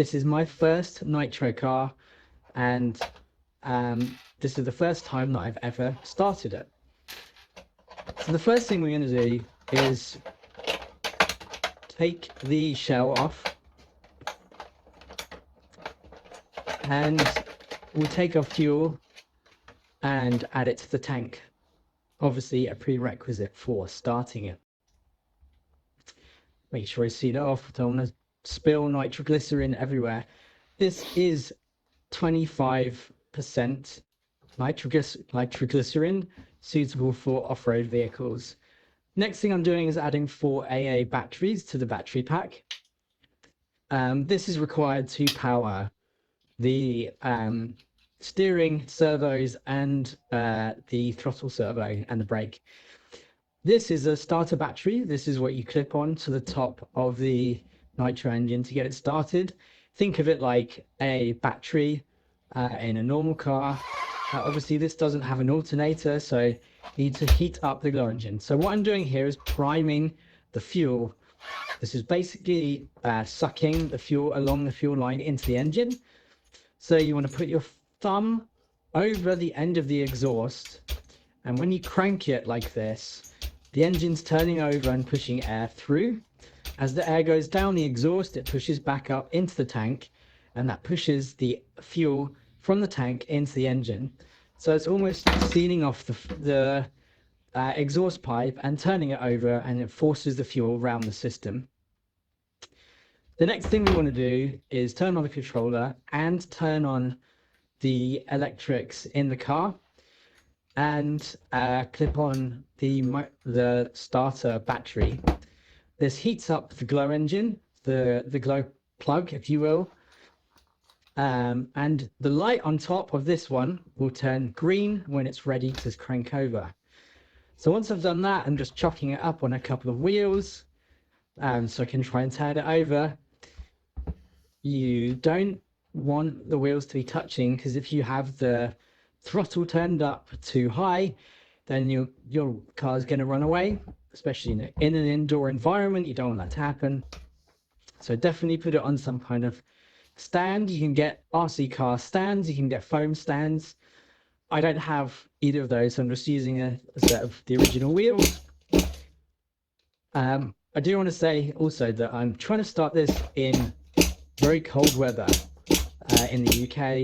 This is my first Nitro car, and this is the first time that I've ever started it. So the first thing we're going to do is take the shell off, and we'll take our fuel and add it to the tank. Obviously a prerequisite for starting it. Make sure I seal it off. Don't want to spill nitroglycerin everywhere. This is 25% nitroglycerin, suitable for off-road vehicles. Next thing I'm doing is adding 4 AA batteries to the battery pack. This is required to power the steering, servos, and the throttle servo and the brake. This is a starter battery. This is what you clip on to the top of the Nitro engine to get it started. Think of it like a battery in a normal car. Obviously this doesn't have an alternator, so you need to heat up the glow engine. So what I'm doing here is priming the fuel. This is basically sucking the fuel along the fuel line into the engine. So you want to put your thumb over the end of the exhaust, and when you crank it like this, the engine's turning over and pushing air through. As the air goes down the exhaust, it pushes back up into the tank, and that pushes the fuel from the tank into the engine. So it's almost sealing off the exhaust pipe and turning it over, and it forces the fuel around the system. The next thing we want to do is turn on the controller and turn on the electrics in the car, and clip on the starter battery. This heats up the glow engine, the glow plug, if you will, and the light on top of this one will turn green when it's ready to crank over. So once I've done that, I'm just chucking it up on a couple of wheels, so I can try and turn it over. You don't want the wheels to be touching, because if you have the throttle turned up too high, then your car is going to run away, especially in an indoor environment. You don't want that to happen. So definitely put it on some kind of stand. You can get RC car stands, you can get foam stands. I don't have either of those, so I'm just using a set of the original wheels. I do want to say also that I'm trying to start this in very cold weather in the UK.